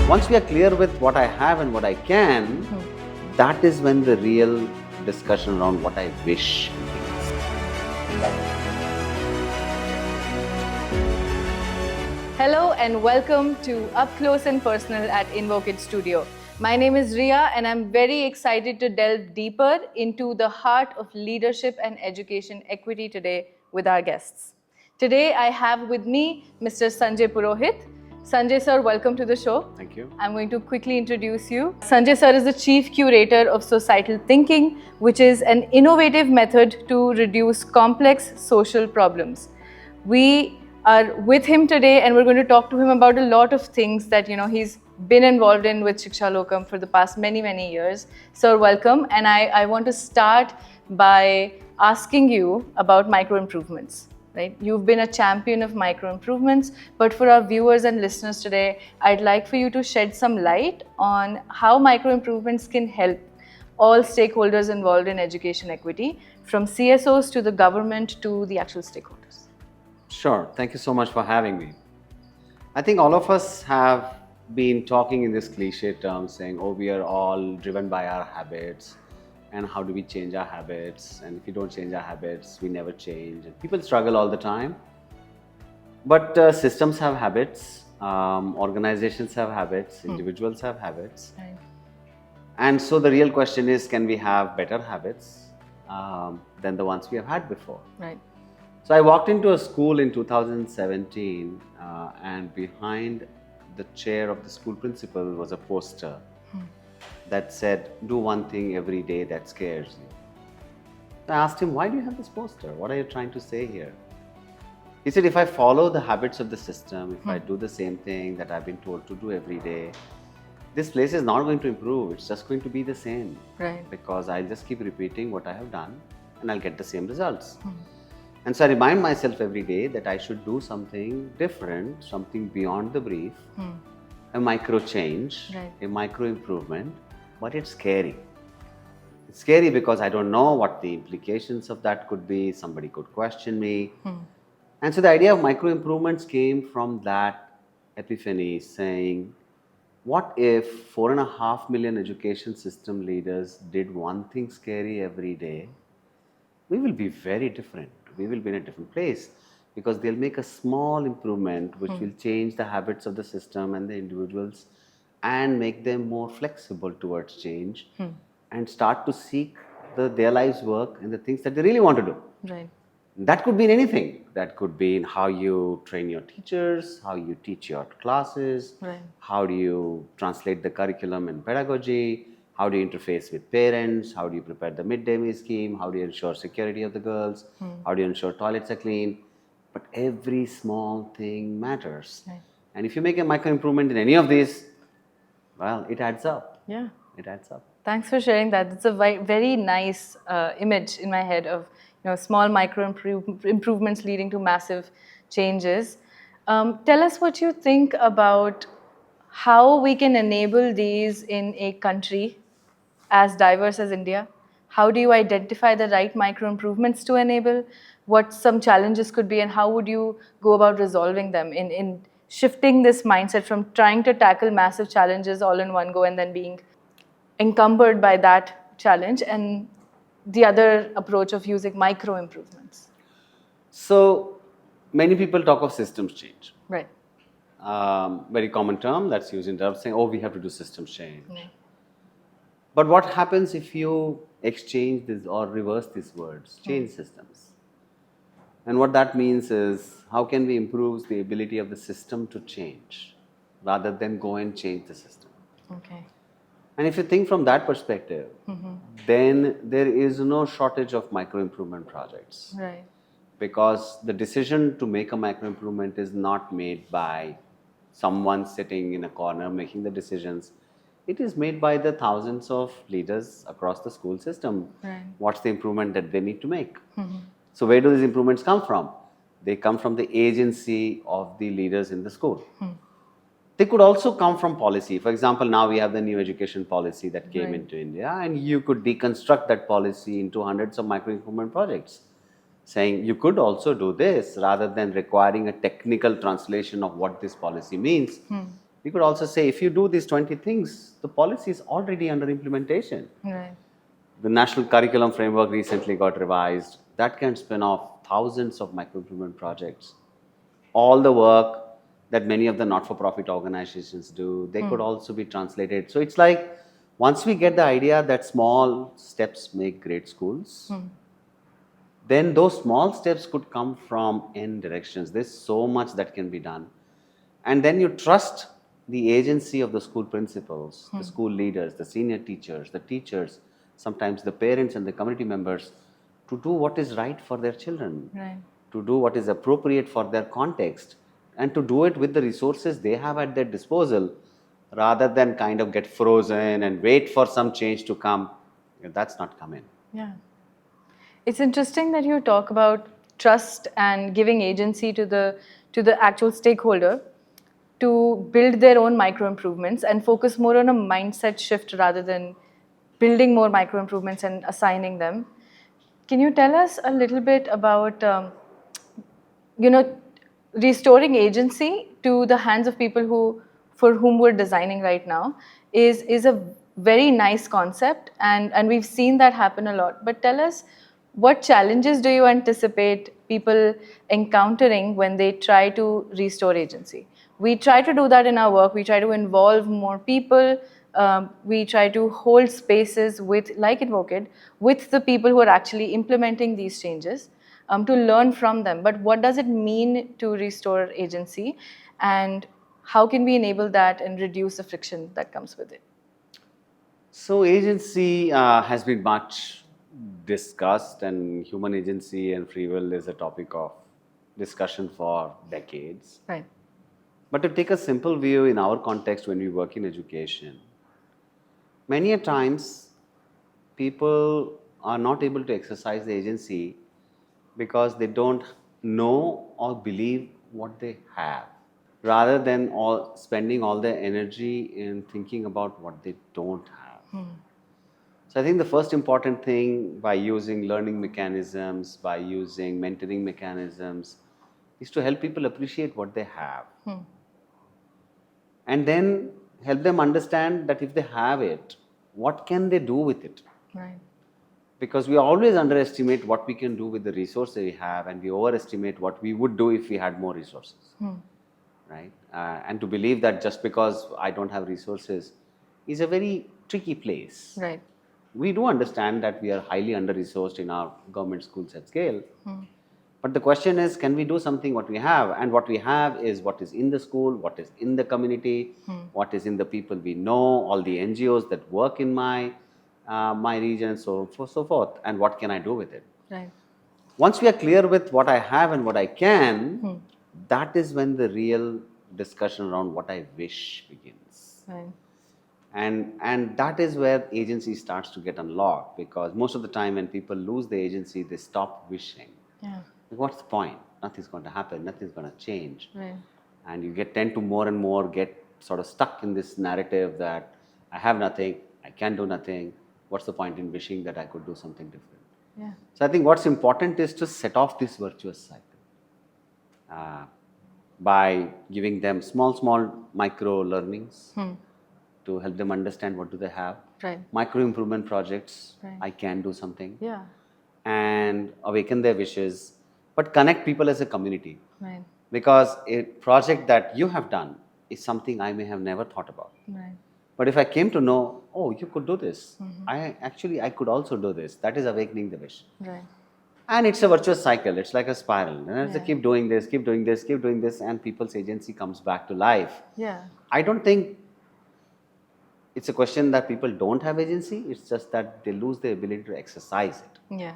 Once we are clear with what I have and what I can, that is when the real discussion around what I wish begins. Hello and welcome to Up Close and Personal at Invoke It Studio. My name is Rhea and I'm very excited to delve deeper into the heart of leadership and education equity today with our guests. Today I have with me Mr. Sanjay Purohit. Sanjay sir, welcome to the show. Thank you. I'm going to quickly introduce you. Sanjay sir is the Chief Curator of Societal Thinking, which is an innovative method to reduce complex social problems. We are with him today and we're going to talk to him about a lot of things that he's been involved in with Shiksha Lokam for the past many years. Sir, welcome. And I want to start by asking you about micro improvements. Right? You've been a champion of micro improvements, but for our viewers and listeners today, I'd like for you to shed some light on how micro improvements can help all stakeholders involved in education equity, from CSOs to the government to the actual stakeholders. Sure. Thank you so much for having me. I think all of us have been talking in this cliche term saying, oh, we are all driven by our habits. And how do we change our habits? And if we don't change our habits, we never change. And people struggle all the time. But systems have habits, organizations have habits, individuals have habits. Right. And so the real question is, can we have better habits than the ones we have had before? Right. So I walked into a school in 2017 and behind the chair of the school principal was a poster that said, do one thing every day that scares you. I asked him, why do you have this poster? What are you trying to say here? He said, if I follow the habits of the system, if I do the same thing that I've been told to do every day, this place is not going to improve. It's just going to be the same. Right. Because I'll just keep repeating what I have done and I'll get the same results. And so I remind myself every day that I should do something different, something beyond the brief, a micro change, Right. a micro improvement. But it's scary. It's scary because I don't know what the implications of that could be. Somebody could question me. And so the idea of micro improvements came from that epiphany, saying, what if 4.5 million education system leaders did one thing scary every day? We will be very different. We will be in a different place because they'll make a small improvement which will change the habits of the system and the individuals and make them more flexible towards change and start to seek their life's work and the things that they really want to do. Right. That could be in anything. That could be in how you train your teachers, how you teach your classes, Right. how do you translate the curriculum and pedagogy, how do you interface with parents, how do you prepare the midday meal scheme, how do you ensure security of the girls, how do you ensure toilets are clean. But every small thing matters. Right. And if you make a micro improvement in any of these, well, it adds up. Yeah. It adds up. Thanks for sharing that. It's a very nice image in my head of small micro improvements leading to massive changes. Tell us what you think about how we can enable these in a country as diverse as India. How do you identify the right micro improvements to enable? What some challenges could be, and how would you go about resolving them in shifting this mindset from trying to tackle massive challenges all in one go and then being encumbered by that challenge, and the other approach of using micro improvements? So many people talk of systems change. Right. Very common term that's used in terms of saying, oh, we have to do systems change. Right. But what happens if you exchange this or reverse these words, change systems? And what that means is, how can we improve the ability of the system to change rather than go and change the system? Okay. And if you think from that perspective, then there is no shortage of micro improvement projects. Right. Because the decision to make a micro improvement is not made by someone sitting in a corner making the decisions. It is made by the thousands of leaders across the school system. Right. What's the improvement that they need to make? So where do these improvements come from? They come from the agency of the leaders in the school. They could also come from policy. For example, now we have the new education policy that came into India, and you could deconstruct that policy into hundreds of micro improvement projects, saying you could also do this rather than requiring a technical translation of what this policy means. We could also say, if you do these 20 things, the policy is already under implementation. Right. The national curriculum framework recently got revised. That can spin off thousands of micro improvement projects. All the work that many of the not-for-profit organizations do, they could also be translated. So it's like, once we get the idea that small steps make great schools, then those small steps could come from n directions. There's so much that can be done. And then you trust the agency of the school principals, the school leaders, the senior teachers, the teachers, sometimes the parents and the community members, to do what is right for their children, Right. to do what is appropriate for their context, and to do it with the resources they have at their disposal, rather than kind of get frozen and wait for some change to come. That's not coming. Yeah. It's interesting that you talk about trust and giving agency to the actual stakeholder to build their own micro improvements and focus more on a mindset shift rather than building more micro improvements and assigning them. Can you tell us a little bit about restoring agency to the hands of people for whom we're designing right now is a very nice concept, and we've seen that happen a lot. But tell us, what challenges do you anticipate people encountering when they try to restore agency? We try to do that in our work. We try to involve more people. We try to hold spaces with, like Advocate, with the people who are actually implementing these changes, to learn from them. But what does it mean to restore agency, and how can we enable that and reduce the friction that comes with it? So agency has been much discussed, and human agency and free will is a topic of discussion for decades. Right. But to take a simple view in our context, when we work in education, many a times people are not able to exercise the agency because they don't know or believe what they have, rather than spending all their energy in thinking about what they don't have. So I think the first important thing, by using learning mechanisms, by using mentoring mechanisms, is to help people appreciate what they have. And then help them understand that if they have it, what can they do with it? Right. Because we always underestimate what we can do with the resources we have, and we overestimate what we would do if we had more resources. Right? And to believe that just because I don't have resources is a very tricky place. Right. We do understand that we are highly under-resourced in our government schools at scale. But the question is, can we do something what we have? And what we have is what is in the school, what is in the community, what is in the people we know, all the NGOs that work in my region, so forth. And what can I do with it? Right. Once we are clear with what I have and what I can, that is when the real discussion around what I wish begins. Right. And that is where agency starts to get unlocked, because most of the time when people lose the agency, they stop wishing. Yeah. What's the point? Nothing's going to happen, nothing's going to change. Right. And you tend to more and more get sort of stuck in this narrative that I have nothing, I can do nothing. What's the point in wishing that I could do something different? Yeah. So I think what's important is to set off this virtuous cycle by giving them small micro learnings to help them understand what do they have. Right. Micro improvement projects, Right. I can do something. Yeah. And awaken their wishes, but connect people as a community. Right. Because a project that you have done is something I may have never thought about. Right. But if I came to know, oh, you could do this, I could also do this, that is awakening the wish. Right. And it's a virtuous cycle, it's like a spiral. And as they Yeah. keep doing this, and people's agency comes back to life. Yeah. I don't think it's a question that people don't have agency, it's just that they lose the ability to exercise it. Yeah.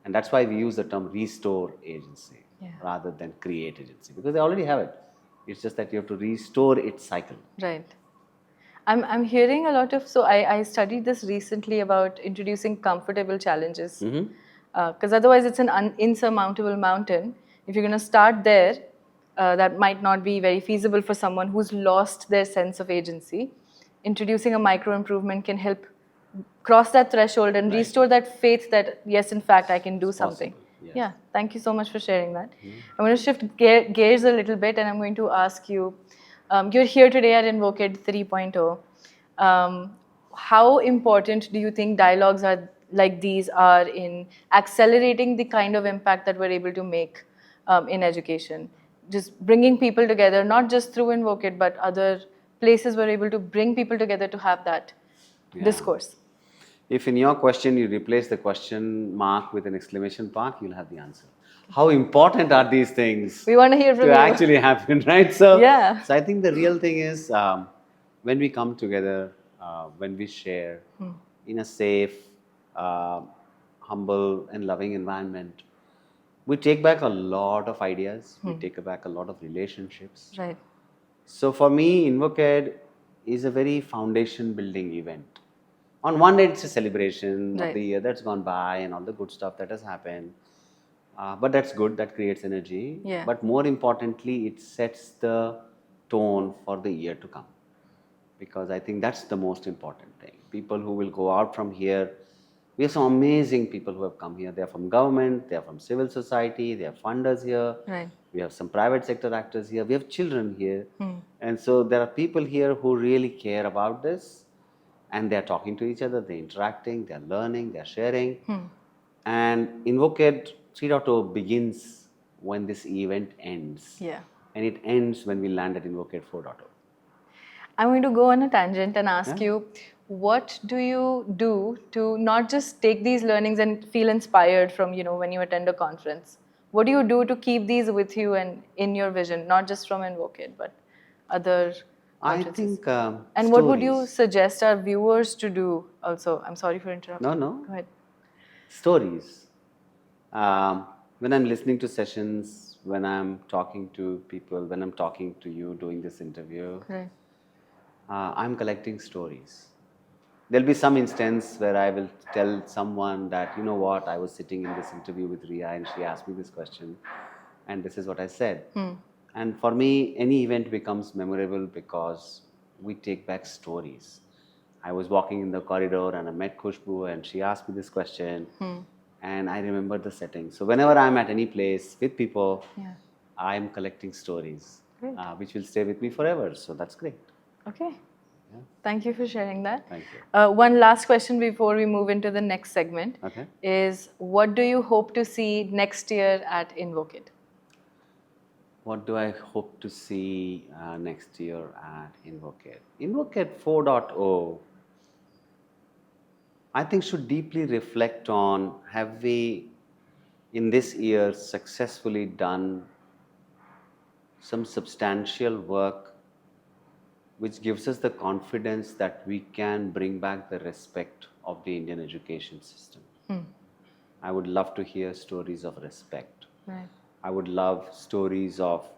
And that's why we use the term restore agency rather than create agency, because they already have it. It's just that you have to restore its cycle. Right. I'm hearing a lot of, so I studied this recently about introducing comfortable challenges. Because otherwise it's an insurmountable mountain. If you're going to start there, that might not be very feasible for someone who's lost their sense of agency. Introducing a micro improvement can help cross that threshold and restore that faith that, yes, in fact, I can do something. Yes. Yeah, thank you so much for sharing that. I'm going to shift gears a little bit, and I'm going to ask you, You're here today at Invocate 3.0. How important do you think dialogues are like these are in accelerating the kind of impact that we're able to make in education? Just bringing people together, not just through Invocate, but other places we're able to bring people together to have that discourse. If in your question you replace the question mark with an exclamation mark, you'll have the answer. How important are these things? We want to hear from you. Actually happen, right? So, Yeah. so I think the real thing is when we come together, when we share in a safe, humble, and loving environment, we take back a lot of ideas. We take back a lot of relationships. Right. So for me, Invocade is a very foundation building event. On one end, it's a celebration of the year that's gone by and all the good stuff that has happened. But that's good, that creates energy. Yeah. But more importantly, it sets the tone for the year to come. Because I think that's the most important thing. People who will go out from here, we have some amazing people who have come here. They are from government, they are from civil society, they are funders here. Right. We have some private sector actors here. We have children here. And so there are people here who really care about this. And they're talking to each other, they're interacting, they're learning, they're sharing. And Invocate 3.0 begins when this event ends. Yeah. And it ends when we land at Invocate 4.0. I'm going to go on a tangent and ask you, what do you do to not just take these learnings and feel inspired from, when you attend a conference? What do you do to keep these with you and in your vision, not just from Invocate, but other conferences? I think and what would you suggest our viewers to do also? I'm sorry for interrupting. No. Go ahead. Stories. When I'm listening to sessions, when I'm talking to people, when I'm talking to you doing this interview, Right. I'm collecting stories. There'll be some instance where I will tell someone that, you know what, I was sitting in this interview with Rhea and she asked me this question and this is what I said. And for me, any event becomes memorable because we take back stories. I was walking in the corridor and I met Khushbu and she asked me this question and I remember the setting. So whenever I'm at any place with people, I'm collecting stories which will stay with me forever. So that's great. Okay. Thank you for sharing that. Thank you. One last question before we move into the next segment is, what do you hope to see next year at Invocate? What do I hope to see next year at Invocate? Invocate 4.0, I think, should deeply reflect on, have we in this year successfully done some substantial work which gives us the confidence that we can bring back the respect of the Indian education system. I would love to hear stories of respect. Right. I would love stories of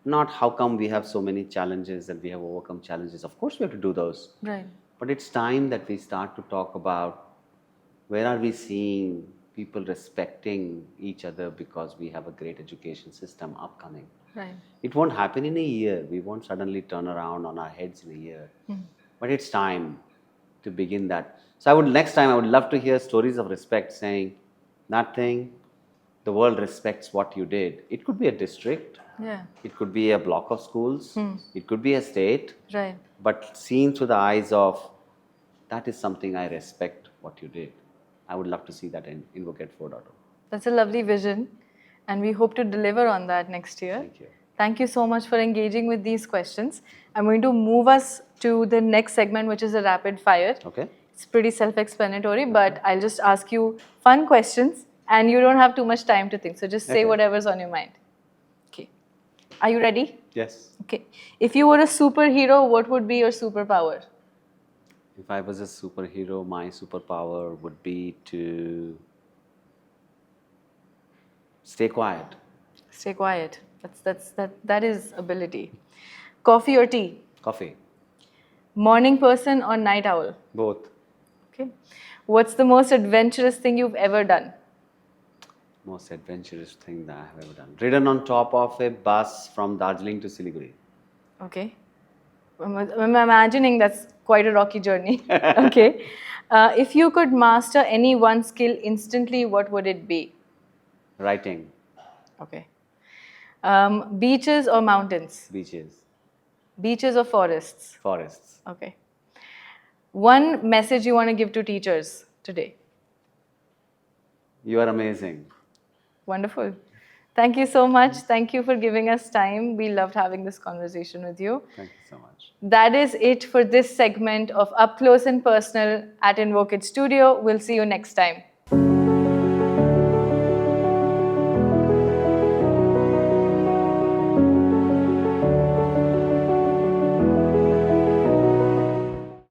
not how come we have so many challenges and we have overcome challenges. Of course we have to do those. Right. But it's time that we start to talk about where are we seeing people respecting each other because we have a great education system upcoming. Right. It won't happen in a year. We won't suddenly turn around on our heads in a year. But it's time to begin that. So next time I would love to hear stories of respect saying, that thing, the world respects what you did. It could be a district. Yeah. It could be a block of schools. It could be a state. Right. But seen through the eyes of, that is something I respect what you did. I would love to see that in Invocate 4.0. That's a lovely vision. And we hope to deliver on that next year. Thank you. Thank you so much for engaging with these questions. I'm going to move us to the next segment, which is a rapid fire. Okay. It's pretty self-explanatory, but I'll just ask you fun questions and you don't have too much time to think. So just say whatever's on your mind. Okay. Are you ready? Yes. Okay. If you were a superhero, what would be your superpower? If I was a superhero, my superpower would be to stay quiet. Stay quiet. That is ability. Coffee or tea? Coffee. Morning person or night owl? Both. Okay. What's the most adventurous thing you've ever done? Most adventurous thing that I have ever done. Ridden on top of a bus from Darjeeling to Siliguri. Okay. I'm imagining that's quite a rocky journey. Okay. If you could master any one skill instantly, what would it be? Writing. Okay. Beaches or mountains? Beaches. Beaches or forests? Forests. Okay. One message you want to give to teachers today? You are amazing. Wonderful. Thank you so much. Thank you for giving us time. We loved having this conversation with you. Thank you so much. That is it for this segment of Up Close and Personal at Invoke It Studio. We'll see you next time.